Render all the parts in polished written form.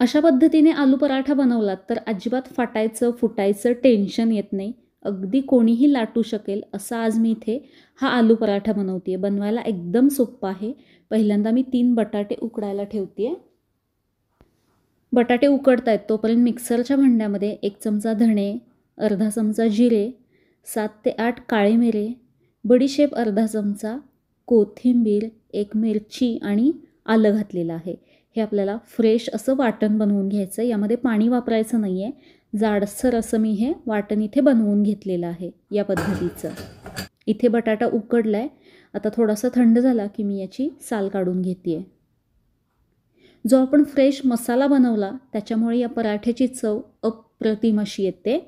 अशा पद्धतीने आलू पराठा बनवलात तर अजिबात फाटायचं, फुटायचं टेन्शन येत नाही. अगदी कोणीही लाटू शकेल असा आज मी इथे हा आलू पराठा बनवते आहे. बनवायला एकदम सोप्पा आहे. पहिल्यांदा मी 3 बटाटे उकडायला ठेवते आहे. बटाटे उकडतायत तोपर्यंत मिक्सरच्या भांड्यामध्ये 1 चमचा धणे, अर्धा चमचा जिरे, 7 ते 8 काळे मिरे, बडीशेप अर्धा चमचा, कोथिंबीर, 1 मिरची आणि आलं घातलेलं आहे. हे आपल्याला फ्रेश असं वाटण बनवून घ्यायचं आहे. यामध्ये पाणी वापरायचं नाही आहे. जाडसर असं मी हे वाटण इथे बनवून घेतलेलं आहे या पद्धतीचं. इथे बटाटा उकडला आहे. आता थोडासा थंड झाला की मी याची साल काढून घेते आहे. जो आपण फ्रेश मसाला बनवला त्याच्यामुळे या पराठ्याची चव अप्रतिम अशी येते.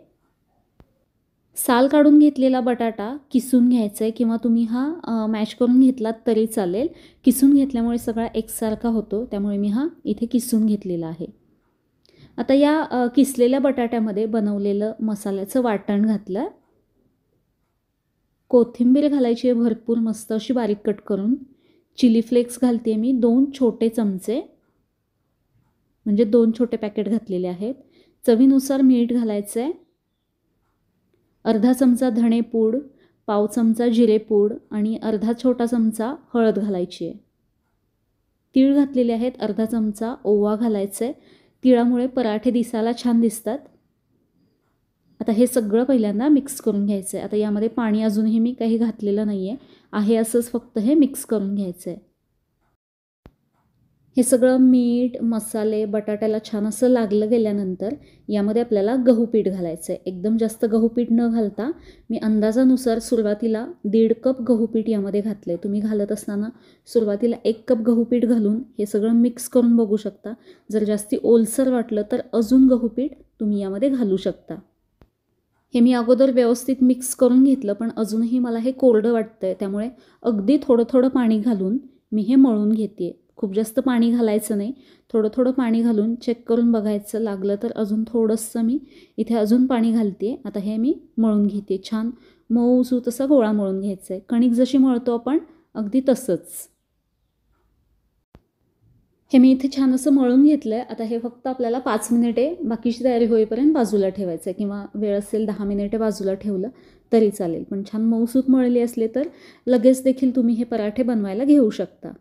साल काढून घेतलेला बटाटा किसून घ्यायचा आहे किंवा तुम्ही हा मॅश करून घेतलात तरी चालेल. किसून घेतल्यामुळे सगळा एकसारखा होतो, त्यामुळे मी हा इथे किसून घेतलेला आहे. आता या किसलेल्या बटाट्यामध्ये बनवलेलं मसाल्याचं वाटण घातलं. कोथिंबीर घालायची आहे भरपूर मस्त अशी बारीक कट करून. चिली फ्लेक्स घालते मी 2 छोटे चमचे, म्हणजे 2 छोटे पॅकेट घातलेले आहेत. चवीनुसार मीठ घालायचं आहे. अर्धा चमचा धणेपूड, पाव चमचा जिरेपूड आणि अर्धा छोटा चमचा हळद घालायची आहे. तीळ घातलेले आहेत, अर्धा चमचा ओवा घालायचा आहे. तिळामुळे पराठे दिसायला छान दिसतात. आता हे सगळं पहिल्यांदा मिक्स करून घ्यायचं आहे. आता यामध्ये पाणी अजूनही मी काही घातलेलं नाही आहे असंच फक्त हे मिक्स करून घ्यायचं आहे. हे सगळं मीठ, मसाले बटाट्याला छान असं लागलं गेल्यानंतर यामध्ये आपल्याला गहू पीठ घालायचं आहे. एकदम जास्त गहू पीठ न घालता मी अंदाजानुसार सुरुवातीला 1.5 कप गहू पीठ यामध्ये घातलं आहे. तुम्ही घालत असताना सुरुवातीला 1 कप गहू पीठ घालून हे सगळं मिक्स करून बघू शकता. जर जास्ती ओलसर वाटलं तर अजून गहू पीठ तुम्ही यामध्ये घालू शकता. हे मी अगोदर व्यवस्थित मिक्स करून घेतलं, पण अजूनही मला हे कोरडं वाटतं आहे, त्यामुळे अगदी थोडं थोडं पाणी घालून मी हे मळून घेते. खूप जास्त पाणी घालायचं नाही, थोडं थोडं पाणी घालून चेक करून बघायचं. लागलं तर अजून थोडंसं मी इथे अजून पाणी घालते. आता हे मी मळून घेते. छान मऊसूत असा गोळा मळून घ्यायचा आहे. कणिक जशी मळतो आपण अगदी तसंच. हे मी इथे छान असं मळून घेतलं आहे. आता हे फक्त आपल्याला 5 मिनिटे बाकीची तयारी होईपर्यंत बाजूला ठेवायचं आहे, किंवा वेळ असेल 10 मिनिटे बाजूला ठेवलं तरी चालेल. पण छान मऊसूत मळली असले तर लगेच देखील तुम्ही हे पराठे बनवायला घेऊ शकता.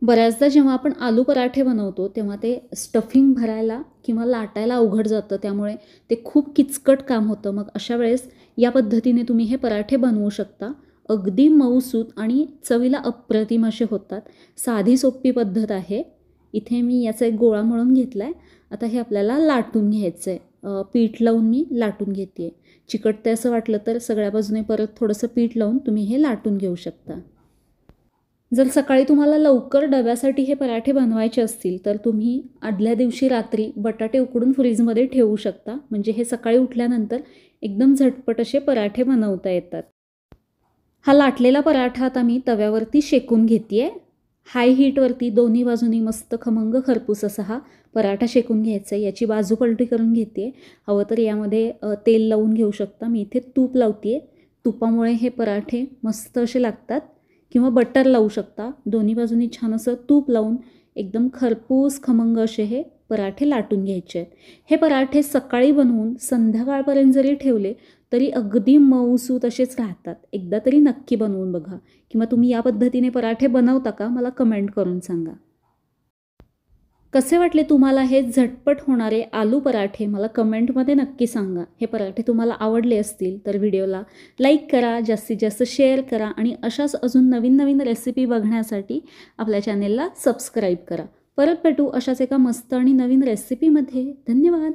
बऱ्याचदा जेव्हा आपण आलू पराठे बनवतो तेव्हा ते स्टफिंग भरायला किंवा लाटायला अवघड जातं, त्यामुळे ते खूप किचकट काम होतं. मग अशा वेळेस या पद्धतीने तुम्ही हे पराठे बनवू शकता. अगदी मऊसूत आणि चवीला अप्रतिम असे होतात. साधी सोपी पद्धत आहे. इथे मी याचा एक गोळा मळून घेतला आहे. आता हे आपल्याला लाटून घ्यायचं आहे. पीठ लावून मी लाटून घेते आहे. चिकटते असं वाटलं तर सगळ्या बाजूने परत थोडंसं पीठ लावून तुम्ही हे लाटून घेऊ शकता. जर सकाळी तुम्हाला लवकर डब्यासाठी हे पराठे बनवायचे असतील तर तुम्ही आदल्या दिवशी रात्री बटाटे उकडून फ्रीजमध्ये ठेवू शकता. म्हणजे हे सकाळी उठल्यानंतर एकदम झटपट असे पराठे बनवता येतात. हा लाटलेला पराठा आता मी तव्यावरती शेकून घेते आहे. हाय हीटवरती दोन्ही बाजूनी मस्त खमंग खरपूस असा हा पराठा शेकून घ्यायचा आहे. याची बाजू पलटी करून घेते आहे. हवं तर यामध्ये तेल लावून घेऊ शकता. मी इथे तूप लावते आहे. तुपामुळे हे पराठे मस्त असे लागतात, किंवा बटर लावू शकता. दोन्ही बाजूनी छान असं तूप लावून एकदम खरपूस खमंग असे हे पराठे लाटून घ्यायचे आहेत. हे पराठे सकाळी बनवून संध्याकाळपर्यंत जरी ठेवले तरी अगदी मऊसूत असेच राहतात. एकदा तरी नक्की बनवून बघा, किंवा तुम्ही या पद्धतीने पराठे बनवता का मला कमेंट करून सांगा. कसे वाटले तुम्हाला हे झटपट होणारे आलू पराठे मला कमेंटमध्ये नक्की सांगा. हे पराठे तुम्हाला आवडले असतील तर व्हिडिओला लाईक करा, जास्तीत जास्त शेअर करा आणि अशाच अजून नवीन नवीन रेसिपी बघण्यासाठी आपल्या चॅनेलला सबस्क्राईब करा. परत भेटू अशाच एका मस्त आणि नवीन रेसिपीमध्ये. धन्यवाद.